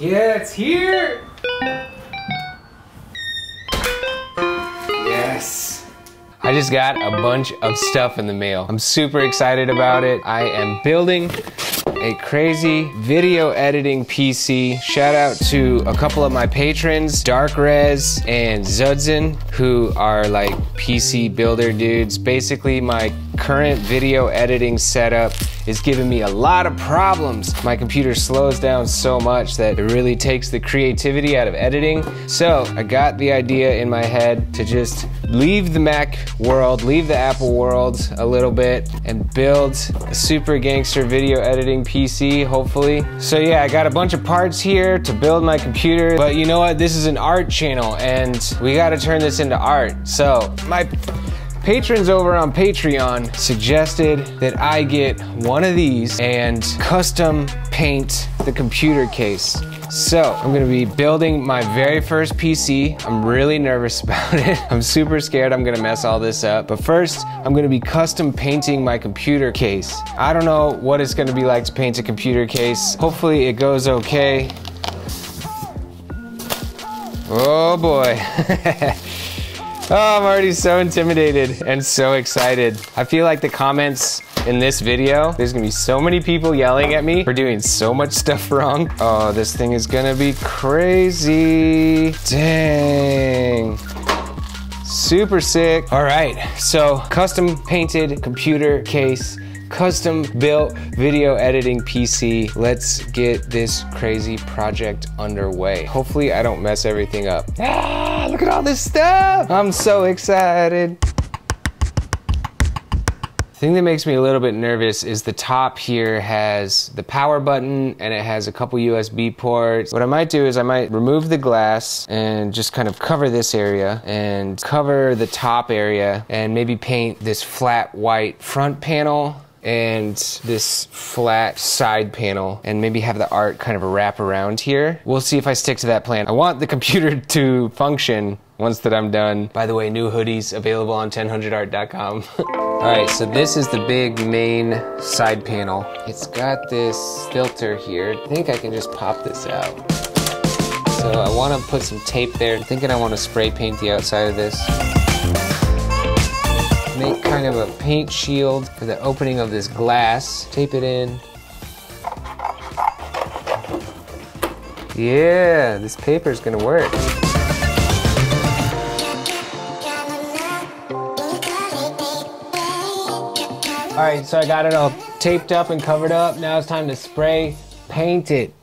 Yeah, it's here! Yes! I just got a bunch of stuff in the mail. I'm super excited about it. I am building a crazy video editing PC. Shout out to a couple of my patrons, Darkxrez and Zudzen, who are like PC builder dudes. Basically, my current video editing setup is giving me a lot of problems. My computer slows down so much that it really takes the creativity out of editing. So I got the idea in my head to just leave the Mac world, leave the Apple world a little bit, and build a super gangster video editing PC, hopefully. So yeah, I got a bunch of parts here to build my computer, but you know what? This is an art channel and we gotta turn this into art. So my patrons over on Patreon suggested that I get one of these and custom paint the computer case. So I'm gonna be building my very first PC. I'm really nervous about it. I'm super scared I'm gonna mess all this up. But first, I'm gonna be custom painting my computer case. I don't know what it's gonna be like to paint a computer case. Hopefully it goes okay. Oh boy. Oh, I'm already so intimidated and so excited. I feel like the comments in this video, there's gonna be so many people yelling at me for doing so much stuff wrong. Oh, this thing is gonna be crazy. Dang. Super sick. All right, so custom painted computer case, custom built video editing PC. Let's get this crazy project underway. Hopefully I don't mess everything up. Ah, look at all this stuff. I'm so excited. The thing that makes me a little bit nervous is the top here has the power button and it has a couple USB ports. What I might do is I might remove the glass and just kind of cover this area and cover the top area and maybe paint this flat white front panel and this flat side panel and maybe have the art kind of wrap around here. We'll see if I stick to that plan. I want the computer to function once that I'm done. By the way, new hoodies available on 1000art.com. All right, so this is the big main side panel. It's got this filter here. I think I can just pop this out. So I want to put some tape there. I'm thinking I want to spray paint the outside of this. Make kind of a paint shield for the opening of this glass. Tape it in. Yeah, this paper's gonna work. All right, so I got it all taped up and covered up. Now it's time to spray paint it.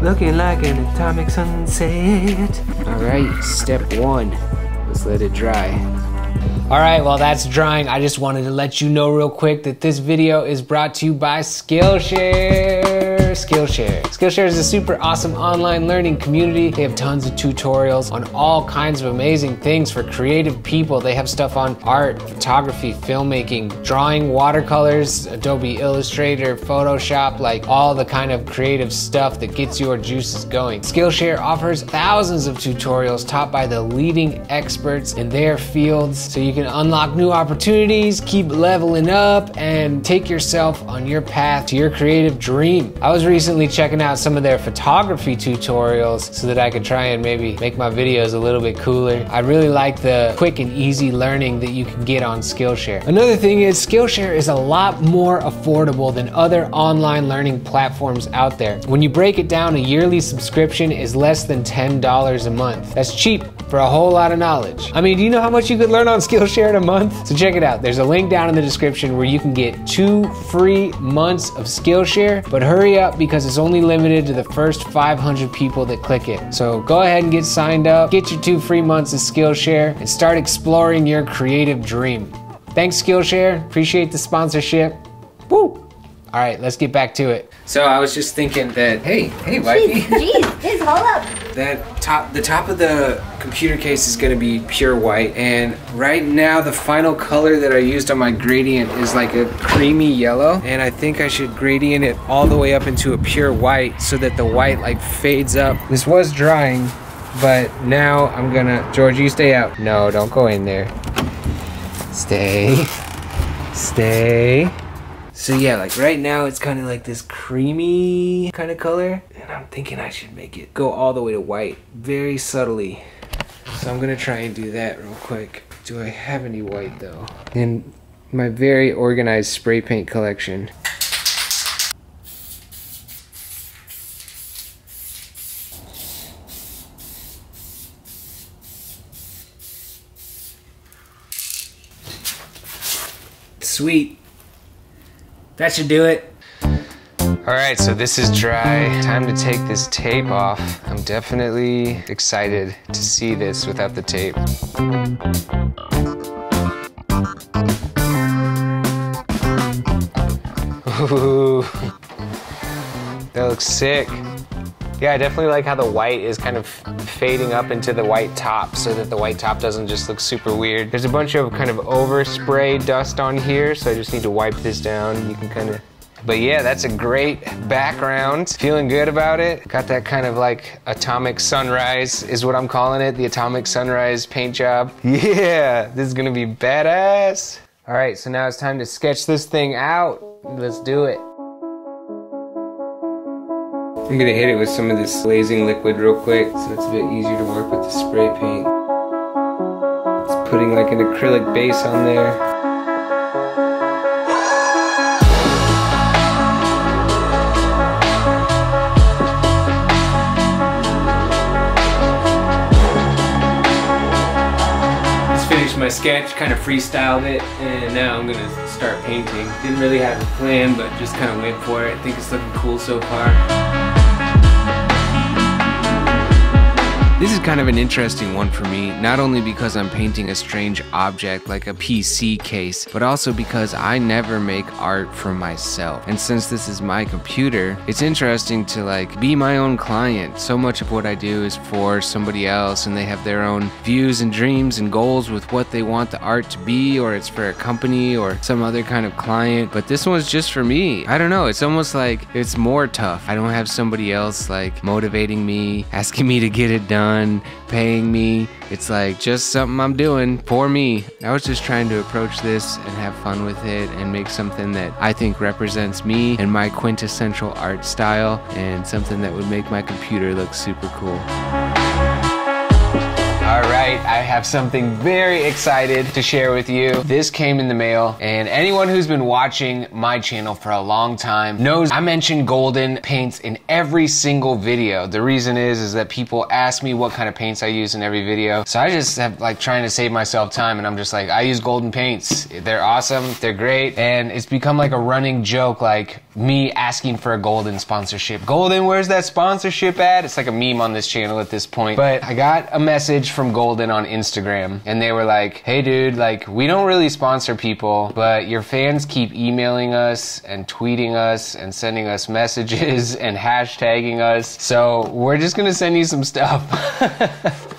Looking like an atomic sunset. All right, step one. Let's let it dry. All right, while that's drying, I just wanted to let you know real quick that this video is brought to you by Skillshare. Skillshare is a super awesome online learning community. They have tons of tutorials on all kinds of amazing things for creative people. They have stuff on art, photography, filmmaking, drawing, watercolors, Adobe Illustrator, Photoshop, like all the kind of creative stuff that gets your juices going. Skillshare offers thousands of tutorials taught by the leading experts in their fields, so you can unlock new opportunities, keep leveling up, and take yourself on your path to your creative dream. I was recently checking out some of their photography tutorials so that I could try and maybe make my videos a little bit cooler. I really like the quick and easy learning that you can get on Skillshare. Another thing is Skillshare is a lot more affordable than other online learning platforms out there. When you break it down, a yearly subscription is less than $10 a month. That's cheap for a whole lot of knowledge. I mean, do you know how much you could learn on Skillshare in a month? So check it out. There's a link down in the description where you can get 2 free months of Skillshare, but hurry up because it's only limited to the first 500 people that click it. So go ahead and get signed up, get your 2 free months of Skillshare, and start exploring your creative dream. Thanks, Skillshare. Appreciate the sponsorship. Woo! All right, let's get back to it. So I was just thinking that, hey, wifey. Jeez, hold up. The top of the computer case is gonna be pure white, and right now the final color that I used on my gradient is like a creamy yellow, and I think I should gradient it all the way up into a pure white so that the white like fades up. This was drying, but now I'm gonna, George, you stay out. No, don't go in there. Stay. So yeah, like right now it's kind of like this creamy kind of color, and I'm thinking I should make it go all the way to white, very subtly. So I'm gonna try and do that real quick. Do I have any white though? In my very organized spray paint collection. Sweet. That should do it. All right, so this is dry. Time to take this tape off. I'm definitely excited to see this without the tape. Ooh, that looks sick. Yeah, I definitely like how the white is kind of fading up into the white top so that the white top doesn't just look super weird. There's a bunch of kind of overspray dust on here, so I just need to wipe this down. You can kind of, but yeah, that's a great background. Feeling good about it. Got that kind of like atomic sunrise is what I'm calling it, the atomic sunrise paint job. Yeah, this is gonna be badass. All right, so now it's time to sketch this thing out. Let's do it. I'm gonna hit it with some of this glazing liquid real quick so it's a bit easier to work with the spray paint. It's putting like an acrylic base on there. Just finished my sketch, kind of freestyled it, and now I'm gonna start painting. Didn't really have a plan, but just kind of went for it. I think it's looking cool so far. This is kind of an interesting one for me, not only because I'm painting a strange object like a PC case, but also because I never make art for myself. And since this is my computer, it's interesting to like be my own client. So much of what I do is for somebody else, and they have their own views and dreams and goals with what they want the art to be, or it's for a company or some other kind of client. But this one's just for me. I don't know, it's almost like it's more tough. I don't have somebody else like motivating me, asking me to get it done, paying me. It's like just something I'm doing for me. I was just trying to approach this and have fun with it and make something that I think represents me and my quintessential art style, and something that would make my computer look super cool. All right, I have something very excited to share with you. This came in the mail, and anyone who's been watching my channel for a long time knows I mention golden paints in every single video. The reason is that people ask me what kind of paints I use in every video. So I just have like trying to save myself time, and I'm just like, I use golden paints. They're awesome, they're great, and it's become like a running joke, like me asking for a golden sponsorship. Golden, where's that sponsorship at? It's like a meme on this channel at this point. But I got a message from Golden on Instagram, and they were like, hey dude, like we don't really sponsor people, but your fans keep emailing us and tweeting us and sending us messages and hashtagging us, so we're just gonna send you some stuff.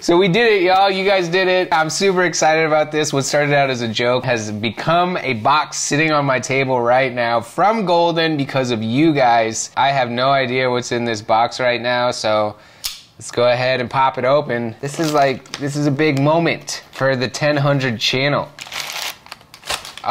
So we did it, y'all. You guys did it. I'm super excited about this. What started out as a joke has become a box sitting on my table right now from Golden because of you guys. I have no idea what's in this box right now, so let's go ahead and pop it open. This is a big moment for the 1000 channel.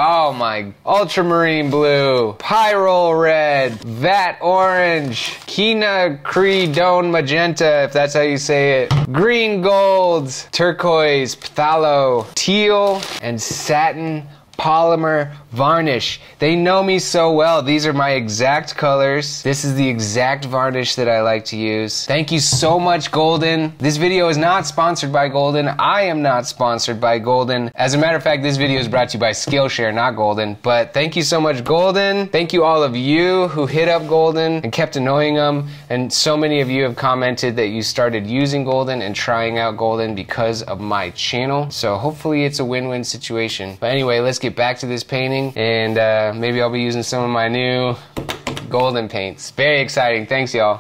Oh my, ultramarine blue, pyrrole red, vat orange, quinacridone magenta, if that's how you say it, green gold, turquoise, phthalo, teal, and satin polymer varnish. They know me so well. These are my exact colors. This is the exact varnish that I like to use. Thank you so much, Golden. This video is not sponsored by Golden. I am not sponsored by Golden. As a matter of fact, this video is brought to you by Skillshare, not Golden. But thank you so much, Golden. Thank you all of you who hit up Golden and kept annoying them. And so many of you have commented that you started using Golden and trying out Golden because of my channel. So hopefully it's a win-win situation. But anyway, let's get get back to this painting, and maybe I'll be using some of my new golden paints. Very exciting. Thanks, y'all.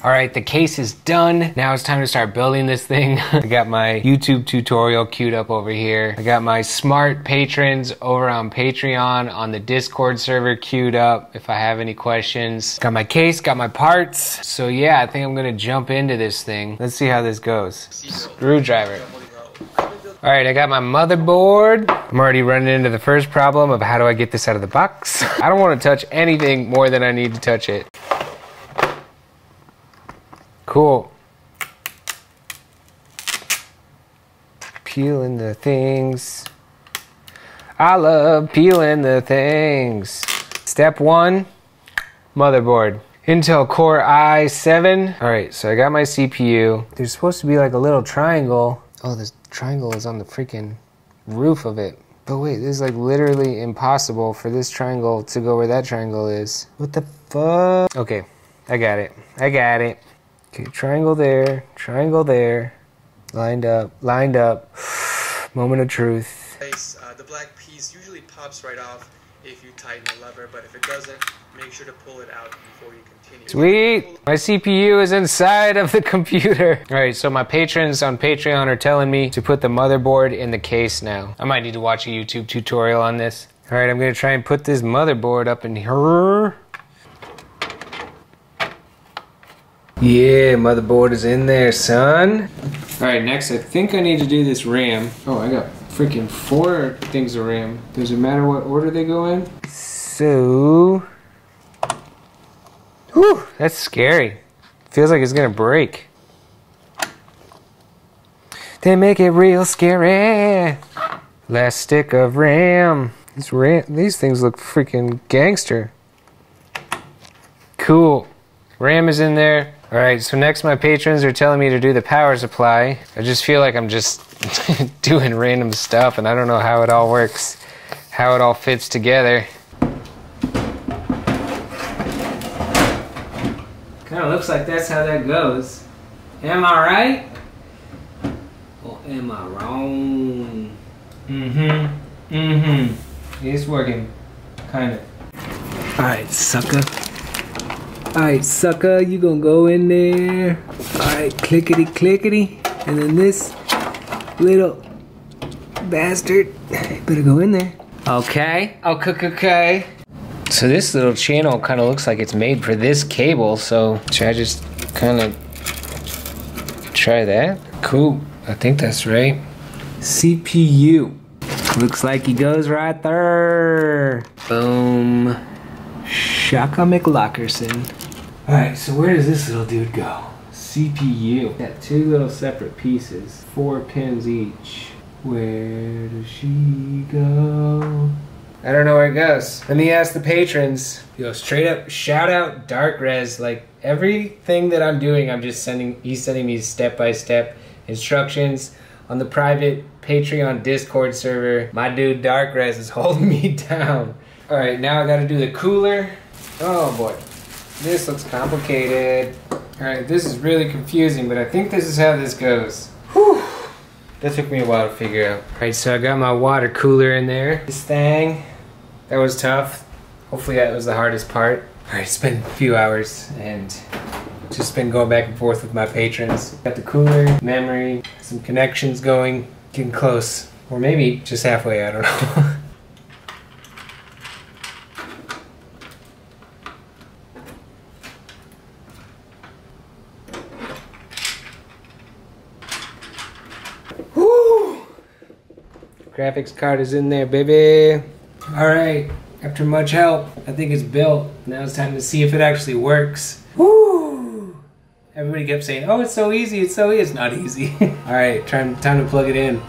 All right, the case is done. Now it's time to start building this thing. I got my YouTube tutorial queued up over here. I got my smart patrons over on Patreon on the Discord server queued up if I have any questions. Got my case, got my parts. So yeah, I think I'm gonna jump into this thing. Let's see how this goes. Screwdriver. All right, I got my motherboard. I'm already running into the first problem of how do I get this out of the box. I don't want to touch anything more than I need to touch it. Cool. Peeling the things. I love peeling the things. Step 1, motherboard. Intel Core i7. All right, so I got my CPU. There's supposed to be like a little triangle. Oh, this triangle is on the freaking roof of it. But wait, this is like literally impossible for this triangle to go where that triangle is. What the fuck? Okay, I got it. I got it. Okay, triangle there, lined up, moment of truth. The black piece usually pops right off if you tighten the lever, but if it doesn't, make sure to pull it out before you continue. Sweet! My CPU is inside of the computer. All right, so my patrons on Patreon are telling me to put the motherboard in the case now. I might need to watch a YouTube tutorial on this. All right, I'm gonna try and put this motherboard up in here. Yeah, motherboard is in there, son. All right, next I think I need to do this RAM. Oh, I got freaking 4 things of RAM. Does it matter what order they go in? So, whew, that's scary. Feels like it's gonna break. They make it real scary. Last stick of RAM. These things look freaking gangster. Cool. RAM is in there. All right, so next my patrons are telling me to do the power supply. I just feel like I'm just doing random stuff and I don't know how it all works, how it all fits together. Kind of looks like that's how that goes. Am I right? Or am I wrong? It's working, kind of. All right, sucker. Alright, sucker, you gonna go in there. Alright, clickety clickety. And then this little bastard better go in there. Okay, okay. So this little channel kind of looks like it's made for this cable, so should I just kind of try that? Cool, I think that's right. CPU. Looks like he goes right there. Boom. Shaka McLockerson. Alright, so where does this little dude go? CPU. Got 2 little separate pieces, 4 pins each. Where does she go? I don't know where it goes. Let me ask the patrons. Yo, straight up shout out Darkxrez. Like everything that I'm doing, he's sending me step-by-step instructions on the private Patreon Discord server. My dude Darkxrez is holding me down. All right, now I gotta do the cooler. Oh boy, this looks complicated. All right, this is really confusing, but I think this is how this goes. Whew. That took me a while to figure out. All right, so I got my water cooler in there. This thing, that was tough. Hopefully that was the hardest part. All right, it's been a few hours and just been going back and forth with my patrons. Got the cooler, memory, some connections going, getting close. Or maybe just halfway, I don't know. Woo! Graphics card is in there, baby. All right, after much help, I think it's built. Now it's time to see if it actually works. Woo! Everybody kept saying, oh, it's so easy, it's so easy. It's not easy. All right, time to plug it in.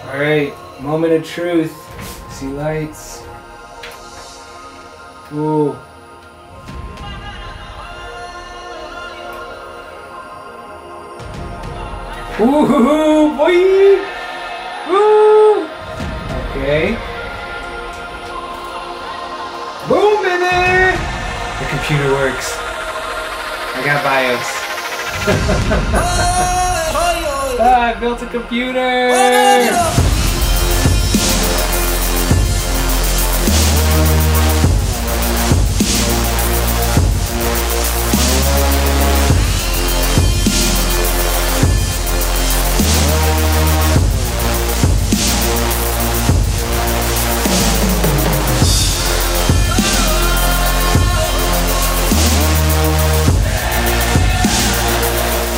All right, moment of truth. See lights. Ooh. Ooh, boy! Woo! Okay. Boom, baby! The computer works. I got BIOS. I built a computer!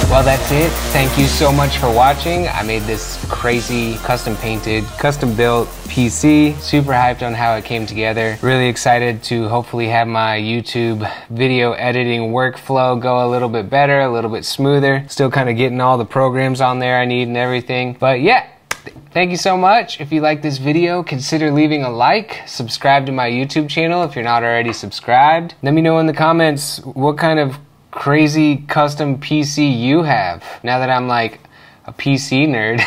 Well, that's it. Thank you so much for watching. I made this crazy custom painted, custom built PC. Super hyped on how it came together. Really excited to hopefully have my YouTube video editing workflow go a little bit better, a little bit smoother. Still kind of getting all the programs on there I need and everything. But yeah, thank you so much. If you like this video, consider leaving a like, subscribe to my YouTube channel if you're not already subscribed. Let me know in the comments what kind of crazy custom PC you have, now that I'm like a PC nerd.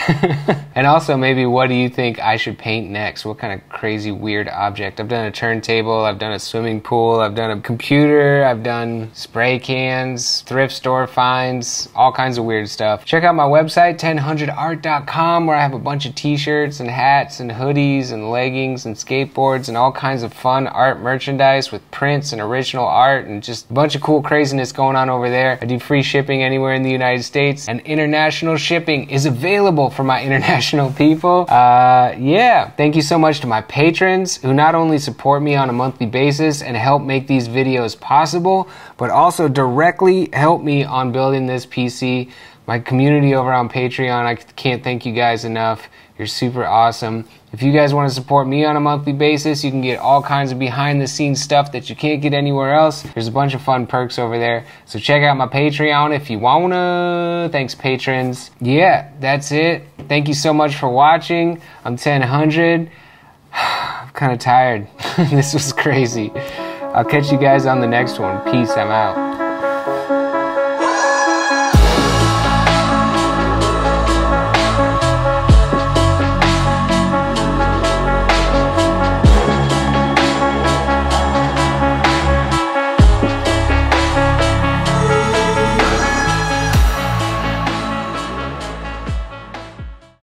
And also maybe what do you think I should paint next? What kind of crazy weird object? I've done a turntable, I've done a swimming pool, I've done a computer, I've done spray cans, thrift store finds, all kinds of weird stuff. Check out my website 1000art.com where I have a bunch of t-shirts and hats and hoodies and leggings and skateboards and all kinds of fun art merchandise with prints and original art and just a bunch of cool craziness going on over there. I do free shipping anywhere in the United States, and international shipping is available for my international people. Yeah, thank you so much to my patrons who not only support me on a monthly basis and help make these videos possible, but also directly help me on building this PC. My community over on Patreon, I can't thank you guys enough. You're super awesome. If you guys want to support me on a monthly basis, you can get all kinds of behind the scenes stuff that you can't get anywhere else. There's a bunch of fun perks over there. So check out my Patreon if you wanna. Thanks, patrons. Yeah, that's it. Thank you so much for watching. I'm 1000. I'm kind of tired. This was crazy. I'll catch you guys on the next one. Peace, I'm out.